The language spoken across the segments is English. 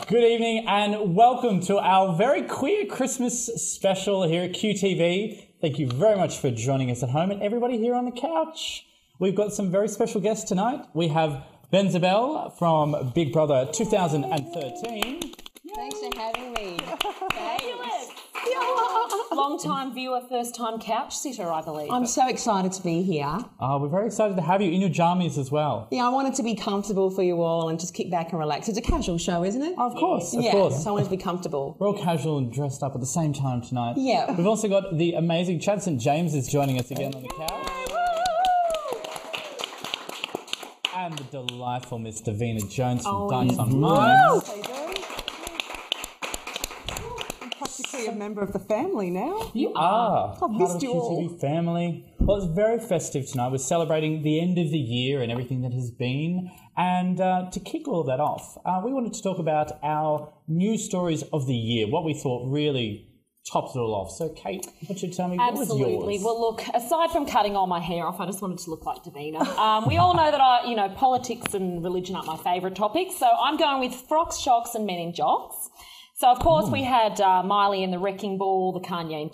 Good evening and welcome to our very queer Christmas special here at QTV. Thank you very much for joining us at home and everybody here on the couch. We've got some very special guests tonight. We have Benzabel from Big Brother 2013. Thanks for having me. Long-time viewer, first-time couch sitter, I believe. I'm so excited to be here. We're very excited to have you in your jammies as well. Yeah, I wanted to be comfortable for you all and just kick back and relax. It's a casual show, isn't it? Of course, of yeah, course. So I wanted to be comfortable. We're all casual and dressed up at the same time tonight. Yeah. We've also got the amazing Chad St. James is joining us again on the couch. And the delightful Miss Davina Jones from Dice on Mines. A member of the family now. You are. I've missed you all. QTV family. Well, it's very festive tonight. We're celebrating the end of the year and everything that has been. And to kick all of that off, we wanted to talk about our news stories of the year, what we thought really topped it all off. So, Kate, what should you tell me? Absolutely. What was yours? Well, look, aside from cutting all my hair off, I just wanted to look like Davina. We all know that politics and religion aren't my favourite topics. So I'm going with frocks, shocks and men in jocks. So, of course, we had Miley in the Wrecking Ball, the Kanye and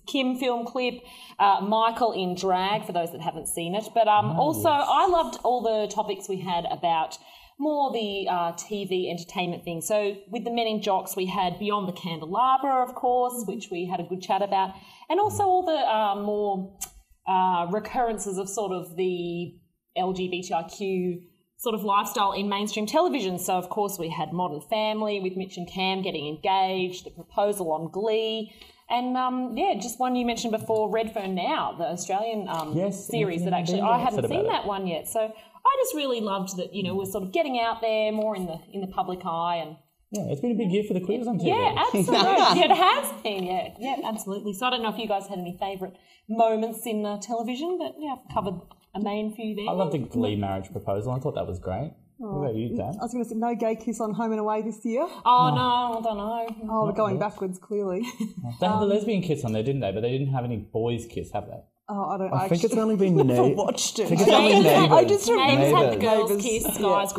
Kim film clip, Michael in drag, for those that haven't seen it. But also, I loved all the topics we had about more the TV entertainment thing. So, with the Men in Jocks, we had Beyond the Candelabra, of course, which we had a good chat about, and also all the more recurrences of sort of the LGBTIQ sort of lifestyle in mainstream television. So, of course, we had Modern Family with Mitch and Cam getting engaged, the proposal on Glee, and, just one you mentioned before, Redfern Now, the Australian series that actually I hadn't seen that one yet. So I just really loved that, we're sort of getting out there more in the public eye. And yeah, it's been a big year for the queers on TV. Yeah, absolutely. Yeah, it has been, yeah, absolutely. So I don't know if you guys had any favourite moments in television, but, yeah, I've covered a main few there. I love the Glee marriage proposal. I thought that was great. What about you, Dan? I was going to say no gay kiss on Home and Away this year. Oh, no, I don't know. Oh, we're going backwards, clearly. They had the lesbian kiss on there, didn't they? But they didn't have any boys kiss, have they? Oh, I think it's only been never watched it. I think it's only Neighbours. I just Neighbours had the girls Neighbours. kiss Guy's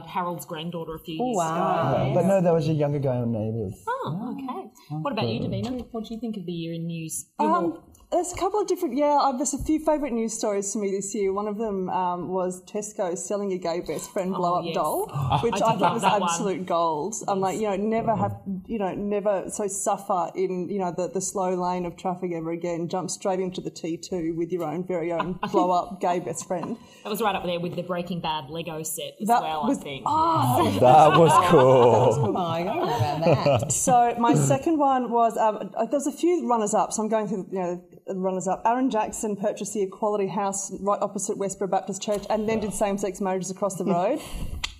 Harold's granddaughter a few years wow. ago. Yeah. But no, there was a younger guy on Neighbours. Oh, okay. What about you, Davina? What do you think of the year in news? There's a couple of different, there's a few favourite news stories for me this year. One of them was Tesco selling a gay best friend blow-up doll, which I thought was absolute gold. I'm like, never so suffer in, the slow lane of traffic ever again. Jump straight into the T2 with your own very own blow-up gay best friend. That was right up there with the Breaking Bad Lego set as I think. Oh, that was cool. Oh, I don't know about that. So my second one was, there's a few runners-up, so I'm going through, the runners-up. Aaron Jackson purchased the Equality House right opposite Westboro Baptist Church and then did same-sex marriages across the road.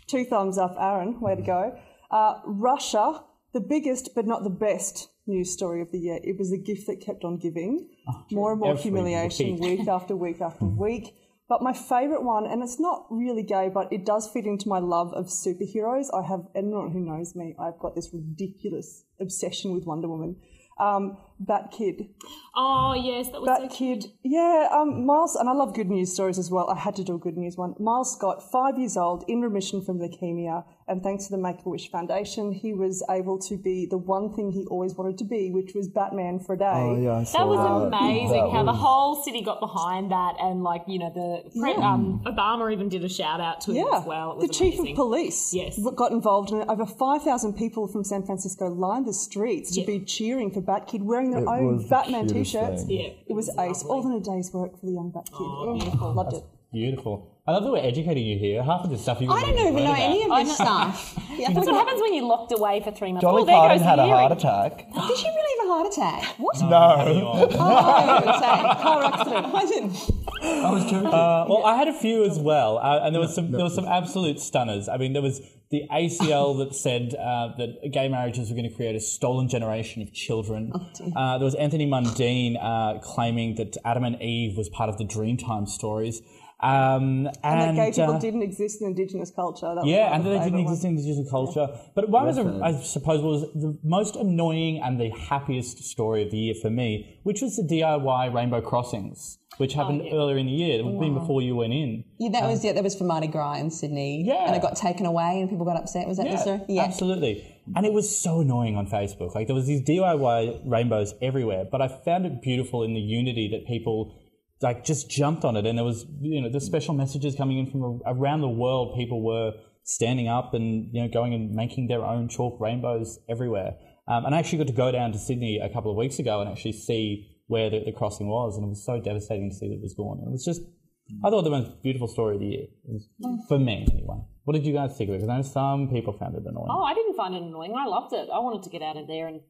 2 thumbs up, Aaron. Way to go. Russia, the biggest but not the best news story of the year. It was a gift that kept on giving. More and more humiliation week after week after week. But my favourite one, and it's not really gay, but it does fit into my love of superheroes. I have, anyone who knows me, I've got this ridiculous obsession with Wonder Woman. Bat Kid. Oh, yes, that was Bat so Kid. cute. Yeah, Miles, and I love good news stories as well. I had to do a good news one. Miles Scott, 5 years old, in remission from leukemia, and thanks to the Make-A-Wish Foundation, he was able to be the one thing he always wanted to be, which was Batman for a day. Oh, yeah, I saw That was that. amazing how the whole city got behind that, and Obama even did a shout out to him as well. It was the chief amazing. of police got involved in it. Over 5,000 people from San Francisco lined the streets to be cheering for Bat Kid, wearing their own Batman t-shirts. Yeah, it was ace. All in a day's work for the young Bat Kid. Oh, beautiful. Loved it. Beautiful. I love that we're educating you here. Half of the stuff you I don't even know any of this stuff. That's what happens when you're locked away for 3 months. Dolly Parton had a heart attack. Did she really have a heart attack? What? No. Car accident. I didn't. I was joking. Well, I had a few as well, and there was some absolute stunners. I mean, there was the ACL that said that gay marriages were going to create a stolen generation of children. There was Anthony Mundine claiming that Adam and Eve was part of the Dreamtime stories. And that gay people didn't exist in Indigenous culture. That was and that they didn't exist in Indigenous culture. But one was, I suppose, was the most annoying and the happiest story of the year for me, which was the DIY rainbow crossings, which happened earlier in the year. It would have been before you went in. Yeah, that was for Mardi Gras in Sydney. Yeah. And it got taken away and people got upset. Was that the story? Yeah, absolutely. And it was so annoying on Facebook. Like, there was these DIY rainbows everywhere, but I found it beautiful in the unity that people just jumped on it, and there was, the special messages coming in from around the world. People were standing up and, going and making their own chalk rainbows everywhere. And I actually got to go down to Sydney a couple of weeks ago and actually see where the crossing was, and it was so devastating to see that it was gone. It was just, I thought the most beautiful story of the year, for me anyway. What did you guys think of it? Because I know some people found it annoying. Oh, I didn't find it annoying. I loved it. I wanted to get out of there and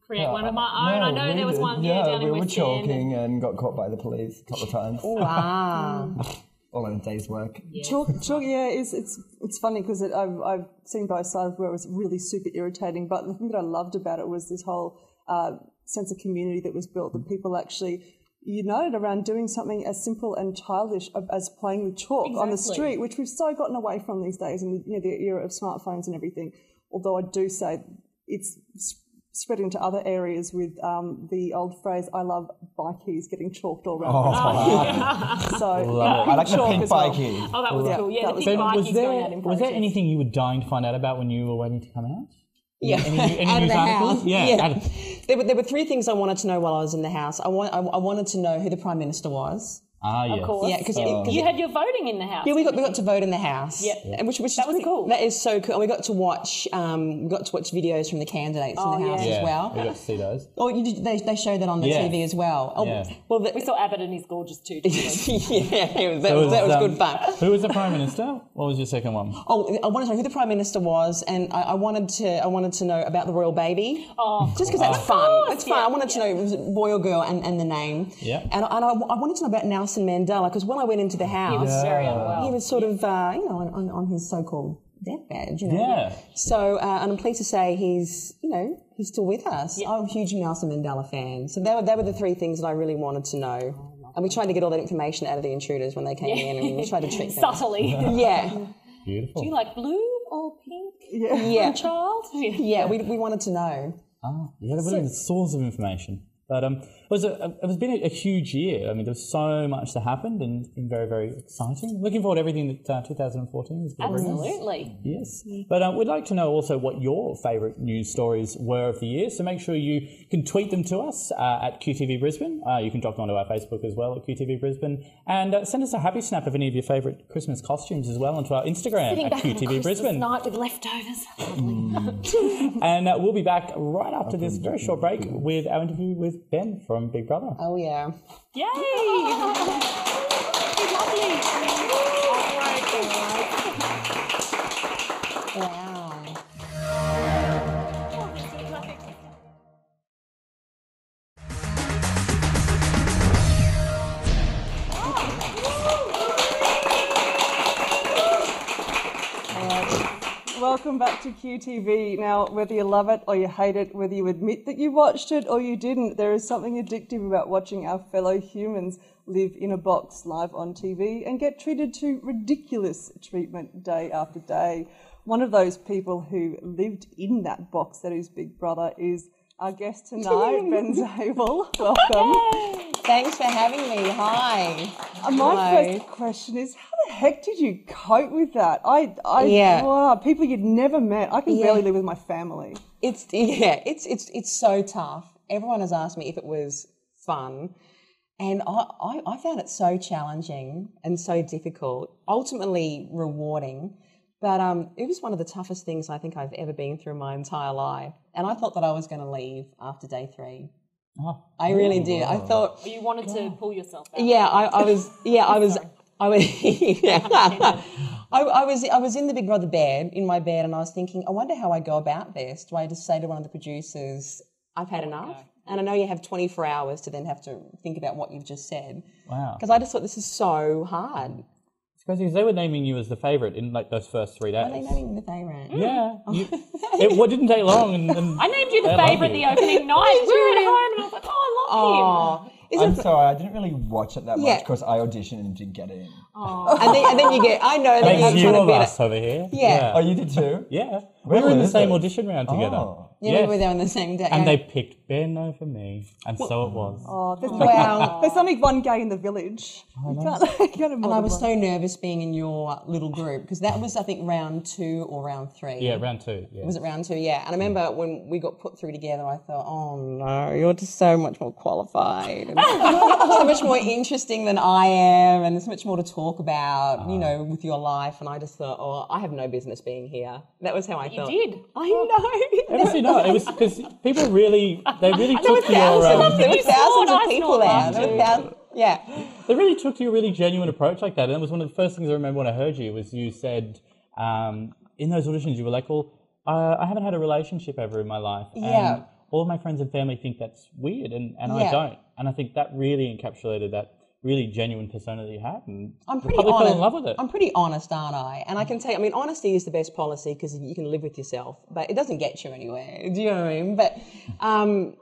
create one of my own. I know there was one down in West End. We were chalking and got caught by the police a couple of times. Wow. All in a day's work. Yeah. Chalk, it's funny because I've seen both sides where it was really super irritating, but the thing that I loved about it was this whole sense of community that was built, that people actually united around doing something as simple and childish as playing with chalk on the street, which we've so gotten away from these days in the era of smartphones and everything. Although I do say it's spread into other areas with the old phrase, I love bikies getting chalked all around. So I like the pink bikie. Oh, that was cool. Yeah, the pink bikies going out in was there anything you were dying to find out about when you were waiting to come out? Yeah, any out of news the articles? house. Yeah. There were three things I wanted to know while I was in the house. I wanted to know who the Prime Minister was. Yes. Of course. Yeah, because you had your voting in the house. Yeah, we got to vote in the house. Yeah. And which that was cool. That is so cool. And we got to watch videos from the candidates in the house as well. We got to see those. Oh, they showed that on the TV as well. Oh, well, we saw Abbott and his gorgeous two. Yeah, that was good fun. Who was the Prime Minister? What was your second one? Oh, I wanted to know who the Prime Minister was, and I wanted to know about the royal baby. Oh, just because that's fun. It's fun. I wanted to know was it boy or girl and the name. Yeah. And I wanted to know about Nelson Mandela, because when I went into the house, he was very unwell. He was sort of on his so-called deathbed. Yeah. So and I'm pleased to say he's still with us. Yeah. I'm a huge Nelson Mandela fan. So they were the three things that I really wanted to know. And we tried to get all that information out of the intruders when they came in, and we tried to trick them. Subtly. Yeah. Beautiful. Do you like blue or pink? Yeah. Child? Yeah, we wanted to know. There were the source of information. But it's been a huge year. I mean, there's so much that happened and very, very exciting. Looking forward to everything that 2014 is going to bring us. Absolutely. Yes. But we'd like to know also what your favourite news stories were of the year. So make sure you can tweet them to us at QTV Brisbane. You can drop them onto our Facebook as well at QTV Brisbane. And send us a happy snap of any of your favourite Christmas costumes as well onto our Instagram Sitting at back QTV on a Brisbane. night with leftovers. And we'll be back right after this very short break with our interview with Ben from Big Brother. Oh, yeah. Yay! Lovely. Wow. Welcome back to QTV. Now, whether you love it or you hate it, whether you admit that you watched it or you didn't, there is something addictive about watching our fellow humans live in a box live on TV and get treated to ridiculous treatment day after day. One of those people who lived in that box that is Big Brother is our guest tonight, Ben Zabel. Welcome. Thanks for having me. Hi. My first question is, how the heck did you cope with that? Wow, people you'd never met. I can barely live with my family. It's so tough. Everyone has asked me if it was fun, and I found it so challenging and so difficult. Ultimately rewarding, but it was one of the toughest things I think I've ever been through my entire life. And I thought that I was going to leave after day 3. Oh, I really did. I thought you wanted to pull yourself out. Yeah, I was in the Big Brother bed, in my bed, and I was thinking, I wonder how I go about this. Do I just say to one of the producers, I've had enough? And I know you have 24 hours to then have to think about what you've just said. Wow. Because I just thought this is so hard. It's crazy because they were naming you as the favourite in like those first 3 days. Why are they naming me the favourite? Yeah. It didn't take long. And I named you the favourite the opening night. We were at home and I was like, oh, I love him. I'm sorry, I didn't really watch it that Yeah. much because I auditioned and didn't get in. and then you get, I know, that There's you're few trying of to us over here. Yeah. Oh, you did too? Yeah. Where We were in the was same it? audition round together. Oh. Yeah, we were there on the same day. And they picked Ben over me. And so it was. Oh, there's, Wow. there's only one gay in the village. You can't have more And than I was one. so nervous being in your little group because that was, I think, round 2 or round 3. Yeah, round 2. Yeah. Was it round 2? Yeah. And I remember when we got put through together, I thought, oh no, you're just so much more qualified, and so much more interesting than I am, and there's much more to talk about, you know, with your life. And I just thought, oh, I have no business being here. That was how I felt. You did. I know. Honestly, no, it was because people really, they really There were took your, thousands. There were You thousands snored, of I people snored there. mine There were too. thousands. Yeah. they really took to your really genuine approach like that. And it was one of the first things I remember when I heard you was you said in those auditions, you were like, well, I haven't had a relationship ever in my life. Yeah. And all of my friends and family think that's weird and I Yeah. don't. And I think that really encapsulated that really genuine persona that you had. And I'm the pretty public fell honest. in love with it. I'm pretty honest, aren't I? And I can tell you, I mean, honesty is the best policy because you can live with yourself, but it doesn't get you anywhere. Do you know what I mean? But I don't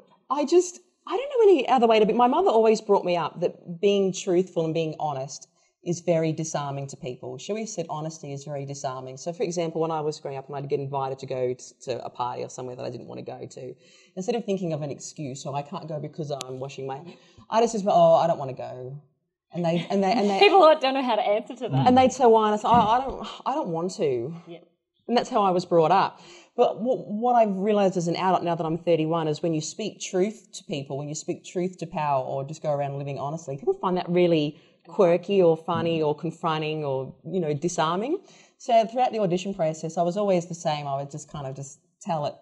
know any other way to be. My mother always brought me up that being truthful and being honest is very disarming to people. She always said honesty is very disarming. So, for example, when I was growing up and I'd get invited to go to a party or somewhere that I didn't want to go to, instead of thinking of an excuse, so I can't go because I'm washing my, I just said, oh, I don't want to go. And they People don't know how to answer to that. and they'd say why, and I said, I don't want to. Yeah. And that's how I was brought up. But what I've realised as an adult now that I'm 31 is when you speak truth to people, when you speak truth to power or just go around living honestly, people find that really quirky or funny or confronting or, you know, disarming. So throughout the audition process, I was always the same. I would just kind of just tell it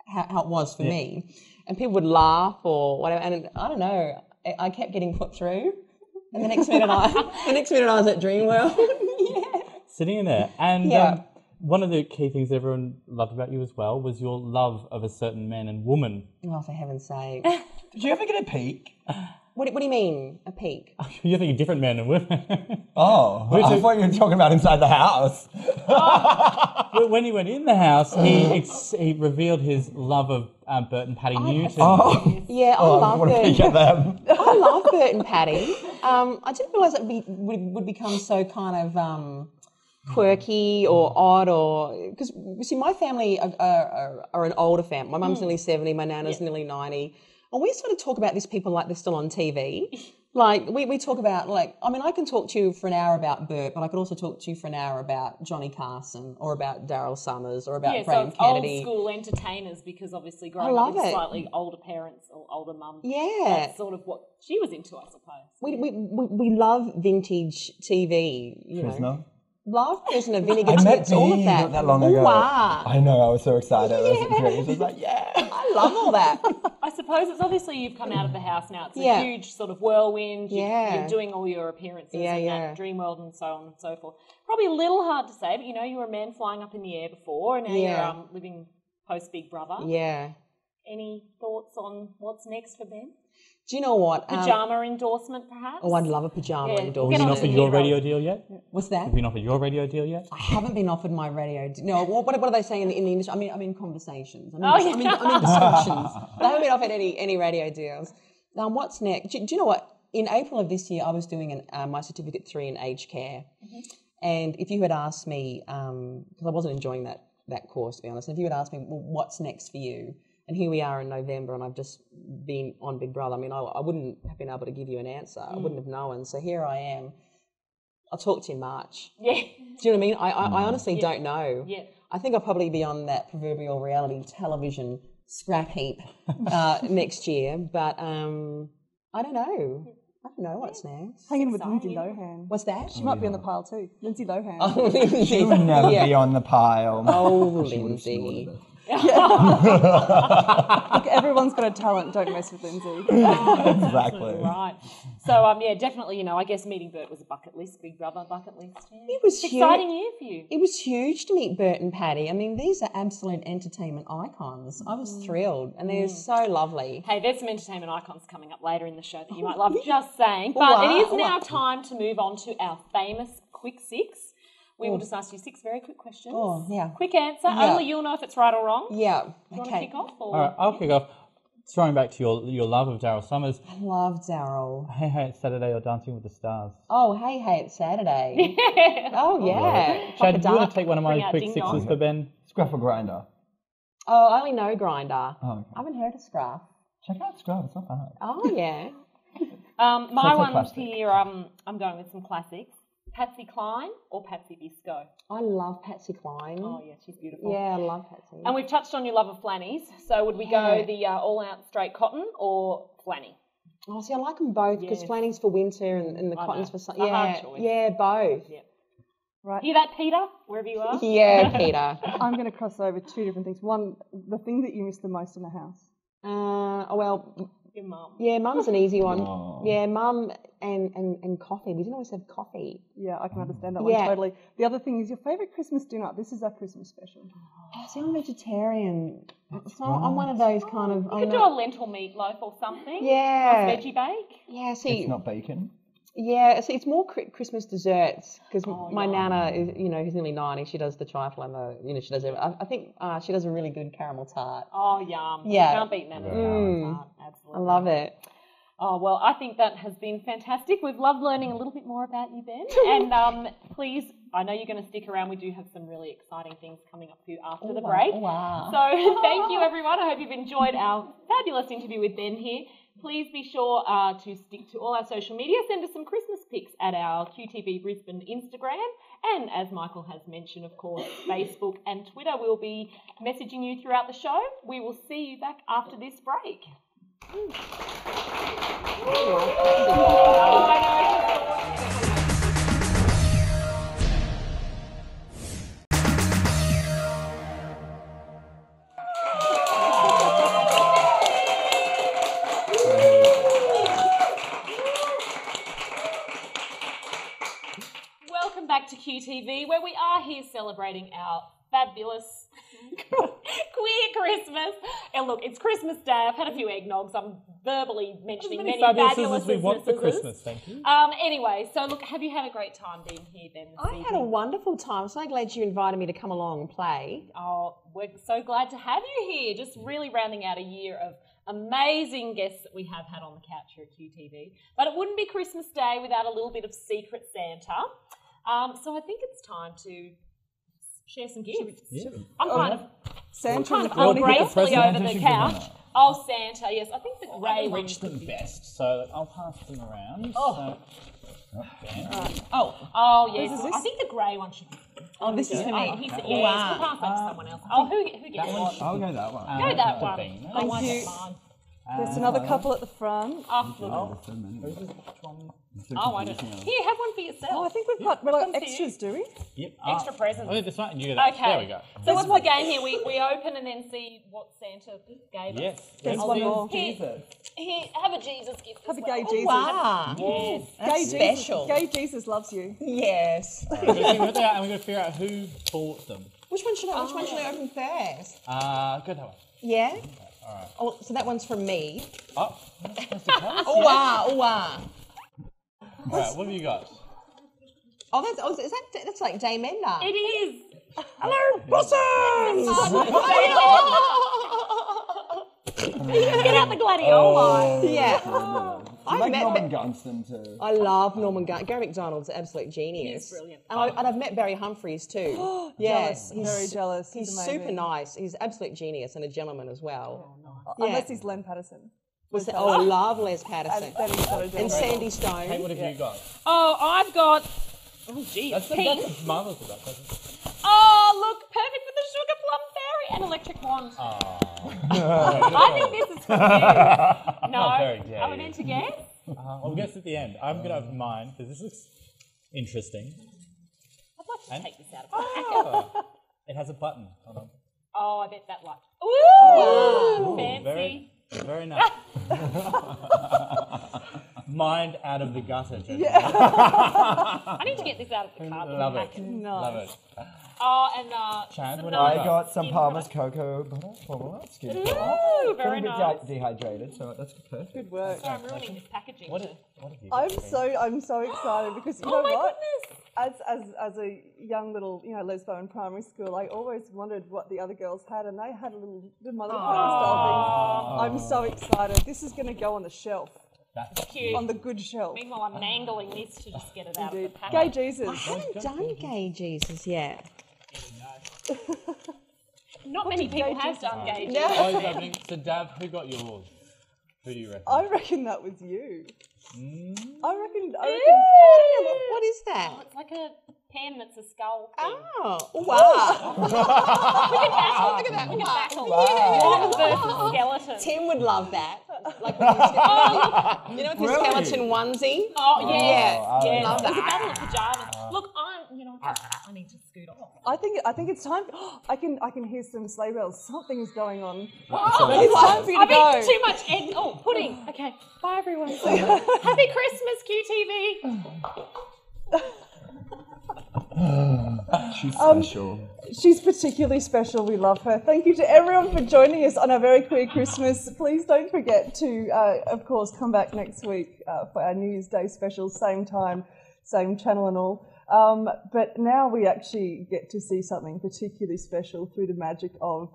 how it was for me. And people would laugh or whatever. And I don't know, I kept getting put through. And the next minute I was at Dreamworld. Yeah. Sitting in there. And Yeah. one of the key things everyone loved about you as well was your love of a certain man and woman. Oh, for heaven's sake. Did you ever get a peek? What do you mean, a peak? You're thinking different men and women. Oh, I thought you were talking about inside the house. But when he went in the house, he revealed his love of Bert and Patty Newton. Oh, Yeah, I I love want to peek Bert. at them. I love Bert and Patty. I didn't realise it would become so kind of quirky or odd, or because you see, my family are an older family. My mum's nearly 70, my nana's nearly 90, and we sort of talk about these people like they're still on TV. Like we talk about, like, I mean, I can talk to you for an hour about Bert, but I could also talk to you for an hour about Johnny Carson or about Daryl Summers or about Yeah, so Graham it's Kennedy. old school entertainers because obviously growing love up with it. slightly older parents or older mum. Yeah. That's sort of what she was into, I suppose. We love vintage TV. You know. Prisoner. Love Prisoner, Vinegar I met Tits, all of Dee that. not that long ago. Wow. I know, I was so excited. I was like, yeah. I love all that. I suppose it's obviously you've come out of the house now. It's Yeah. a huge sort of whirlwind. Yeah. You're doing all your appearances Yeah, in yeah. that Dreamworld and so on and so forth. Probably a little hard to say, but you know, you were a man flying up in the air before, and now Yeah. you're living post Big Brother. Yeah. Any thoughts on what's next for Ben? Do you know what? Pajama endorsement, perhaps? Oh, I'd love a pajama Yeah, Have endorsement. you Get been on offered to your Hero. radio deal yet? What's that? Have you been offered your radio deal yet? I haven't been offered my radio. No, what are they saying in the industry? I'm in conversations. I'm Oh, yeah. in discussions. I haven't been offered any radio deals. Now, what's next? Do you know what? In April of this year, I was doing my Certificate 3 in aged care. Mm-hmm. And if you had asked me, because I wasn't enjoying that course, to be honest, and if you had asked me, well, what's next for you? And here we are in November, and I've just been on Big Brother. I mean, I wouldn't have been able to give you an answer. I wouldn't have known. So here I am. I'll talk to you in March. Yeah. Do you know what I mean? I honestly don't know. Yeah. I think I'll probably be on that proverbial reality television scrap heap next year. But I don't know. I don't know what's next. Hanging with Lindsay Lohan. What's that? She might be on the pile too. Lindsay Lohan. Oh, Lindsay. She would never Yeah. be on the pile. Oh, She would've Lindsay. snorted it. Look, everyone's got a talent. Don't mess with Lindsay. Exactly. Right. So, yeah, definitely, you know, I guess meeting Bert was a bucket list, Big Brother bucket list. Yeah. It was It's an huge. exciting year for you. It was huge to meet Bert and Patty. I mean, these are absolute entertainment icons. I was thrilled, and they're so lovely. Hey, there's some entertainment icons coming up later in the show that you might love, just saying. But Wow. it is now time to move on to our famous Quick Six. We will just ask you 6 very quick questions. Oh, yeah. Quick answer. Yeah. Only you'll know if it's right or wrong. Yeah. Do you want to Okay. kick off? Or? All right, I'll kick off. throwing back to your love of Daryl Summers. I love Daryl. Hey, hey, it's Saturday or Dancing with the Stars. Oh, hey, it's Saturday. Oh, yeah. Chad, do you want Dark. to take one of my Bring out quick Ding sixes Dong. for Ben? Scruff or grinder? Oh, I only know Grinder. Oh, okay. I haven't heard of Scruff. Check out Scruff, it's not bad. Oh, yeah. My So one's classic. here, I'm going with some classics. Patsy Cline or Patsy Bisco? I love Patsy Cline. Oh, yeah, she's beautiful. Yeah, I love Patsy. And we've touched on your love of flannies. So would we go the all-out straight cotton or flanny? Oh, see, I like them both because Yes. flanning's for winter and the I cotton's know. for summer. It's a hard Yeah, choice. yeah, both. Yeah. Right. Hear that, Peter? Wherever you are? Yeah, Peter. I'm going to cross over two different things. One, the thing that you miss the most in the house. Well, Your mum. yeah, mum's an easy one. Oh. Yeah, mum and coffee. We didn't always have coffee. Yeah, I can understand that Yeah. one totally. The other thing is your favourite Christmas dinner. This is our Christmas special. See, I'm vegetarian. So I'm one of those kind of. You could do a lentil meatloaf or something. Yeah. Nice veggie bake. Yeah, see. It's not bacon. Yeah, see, it's more Christmas desserts because my yeah. nana is, who's nearly 90. She does the trifle and she does. I think she does a really good caramel tart. Oh, yum. Yeah. You can't beat that. Absolutely. I love it. Oh, well, I think that has been fantastic. We've loved learning a little bit more about you, Ben. And please, I know you're going to stick around. We do have some really exciting things coming up for you after the break. Wow. So thank you, everyone. I hope you've enjoyed our fabulous interview with Ben here. Please be sure to stick to all our social media. Send us some Christmas pics at our QTV Brisbane Instagram. And as Michael has mentioned, of course, Facebook and Twitter will be messaging you throughout the show. We will see you back after this break. Welcome back to QTV, where we are here celebrating our fabulous queer Christmas. And look, it's Christmas Day. I've had a few eggnogs. I'm verbally mentioning many fabulous as we want for businesses. Christmas, thank you. Anyway, so look, have you had a great time being here, Ben? I had a wonderful time. I'm so glad you invited me to come along and play. Oh, we're so glad to have you here. Just really rounding out a year of amazing guests that we have had on the couch here at QTV. But it wouldn't be Christmas Day without a little bit of Secret Santa. So I think it's time to share some gifts. I'm kind of Santa ungracefully over Santa the should couch. be Oh, Santa, yes. I think the grey I one. reach them best, so I'll pass them around. Oh. Oh, Oh, yes. Whose is this? I think the grey one should be. Oh, this is for me. We'll pass that to someone else. Oh, who gets what? I'll go that one. Go that one. Davina. I want you. mine. There's another couple at the front. Oh, look. Oh, so many. Oh, I don't. Here, have one for yourself. Oh, I think we've got Comes to extras, do we? Yep. Extra presents. I'll do this one and you go that. Okay. There we go. So what's the game here? We open and then see what Santa gave us. Yes. There's Yes. one more. Here, have a Jesus gift. Have as a gay well. Jesus. Wow. Yes. That's special. Gay Jesus loves you. Yes. We're going to see what they are and we're going to figure out who bought them. Which one should I open first? Go that way. Yeah? All right. Oh, so that one's from me. Oh, that's supposed to tell us. Oh, wow. Oh, wow. All right, what have you got? Oh, that's like Dame Ender. It is. Hello, Blossoms! Get out the gladiola. Yeah. I like Norman Gunston too. I love Norman Gary McDonald's an absolute genius. He's brilliant. And I've met Barry Humphries too. Yes, Jealous. Very jealous. He's amazing. super nice. He's an absolute genius and a gentleman as well. Unless he's Len Patterson. I love Les Patterson. Then he's got to do And it. Sandy Stone. Hey, what have you got? Oh, I've got. Oh, gee, That's pink. marvellous about that. Oh, look, perfect for the sugar plum fairy and electric wand. I think this is for you. No, Very gay. are we meant to guess? I'll guess at the end. I'm going to open mine because this looks interesting. I'd like to take this out of my packet. It has a button. Hold on. Oh, I bet that light. Ooh, Ooh, fancy. Very nice. Mind out of the gutter, gentlemen. I need to get this out of the cardboard Love it. packet. Love it. Oh, and Chad, some what I have you got some skin Palmer's product. cocoa butter for skin. Ooh, very Feeling a bit nice. dehydrated, so that's perfect. Good work. So I'm ruining this packaging. What too. have you got? I'm so excited because you Oh know my what? goodness. as a young little, lesbo in primary school, I always wondered what the other girls had, and they had the My Little Pony style things. I'm so excited. This is going to go on the shelf. That's cute. On the good shelf. Meanwhile, I'm mangling this to just get it out of the packet. Gay Jesus. I haven't done Gay Jesus yet. Not many people have done gay Jesus. No. Oh, it's opening. So, Dav, who got yours? Who do you reckon? I reckon that was you. I reckon. What is that? It's like a pen that's a skull thing. Oh, wow. Look at that. Look at that. Wow. Versus skeleton. Tim would love that. Like with his, with his skeleton onesie. Oh, yeah. Yeah. Love that. It's a battle of pajamas. Look, I need to scoot off. I think it's time. I can hear some sleigh bells. Something's going on. Oh, It's time for you to go. I've eaten too much egg. Oh, pudding. Okay. Bye, everyone. Happy Christmas, QTV. She's special. She's particularly special. We love her. Thank you to everyone for joining us on our very queer Christmas. Please don't forget to, of course, come back next week for our New Year's Day special, same time, same channel and all. But now we actually get to see something particularly special through the magic of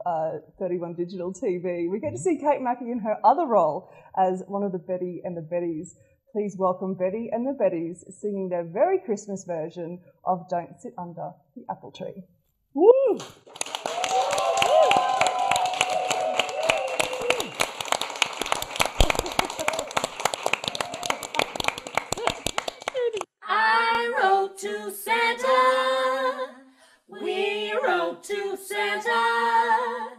31 Digital TV. We get to see Kate Mackey in her other role as one of the Betty and the Betties. Please welcome Betty and the Betties singing their very Christmas version of Don't Sit Under the Apple Tree. Woo! I wrote to Santa, we wrote to Santa,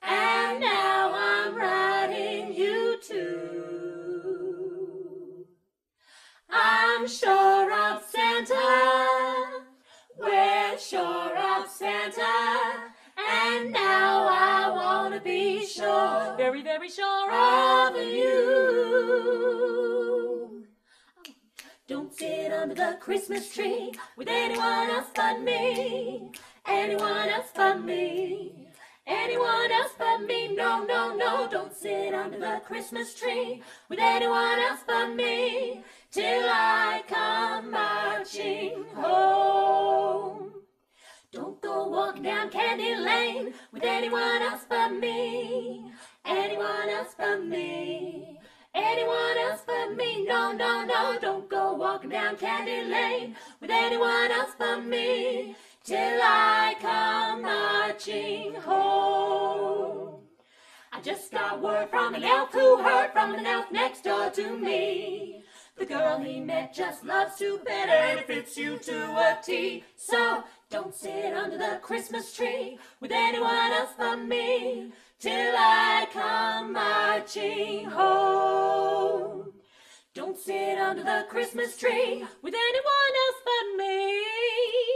and now I'm writing you too. I'm sure of Santa, we're sure of Santa, and now I want to be sure, very, very sure of you. Don't sit under the Christmas tree with anyone else but me, anyone else but me, anyone else but me. No, no, no, don't sit under the Christmas tree with anyone else but me, till I come marching home. Don't go walking down Candy Lane with anyone else but me, anyone else but me, anyone else but me. No, no, no, don't go walking down Candy Lane with anyone else but me, till I come marching home. I just got word from an elf who heard from an elf next door to me. The girl he met just loves to bet, and it fits you to a T. So don't sit under the Christmas tree with anyone else but me, till I come marching home. Don't sit under the Christmas tree with anyone else but me,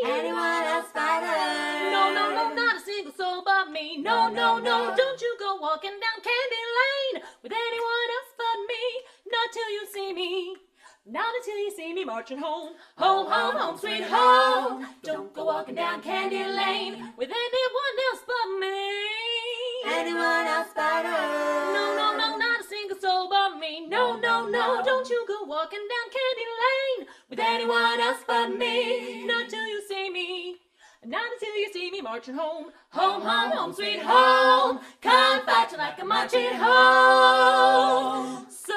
anyone else but her. No, no, no, not a single soul but me. No, no, no, don't you go walking down Candy Lane with anyone else but me, not till you see me. Not until you see me marching home, home, home, home, sweet home. Don't go walking down Candy Lane with anyone else but me, anyone else but her. No, no, no, not a single soul but me. No, no, no, don't you go walking down Candy Lane with anyone else but me, not till you see me. Not until you see me marching home, home, home, home, sweet home. Come fight like I'm marching home. So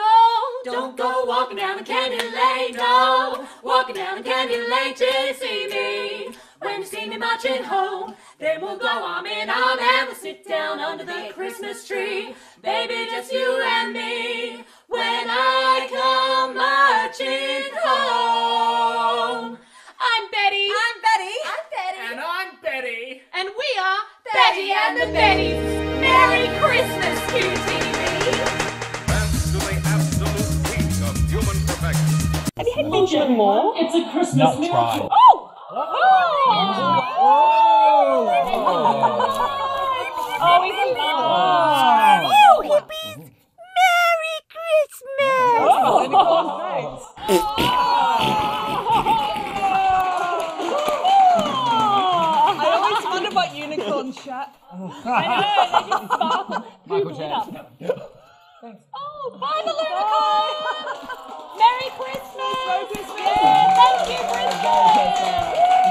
don't go walking down the Candy Lane, no, walking down the Candy Lane till you see me. When you see me marching home, then we'll go arm in arm and we'll sit down under the Christmas tree, baby, just you and me. When I come marching home. I'm Betty. I'm Betty. I'm Betty. And I'm Betty. And we are Betty and the Betties. Merry Christmas, QTV. Dance to the absolute peak of human perfection. Have you had Benjamin Moore? It's a Christmas Not miracle. tried. Oh! Oh, he's alive. Oh, hippies. Merry Christmas. I always wonder what unicorns chat. I know, they just sparkle. Michael Jackson. Oh, bye, the unicorn. Merry Christmas! Yeah, thank you, Brisbane!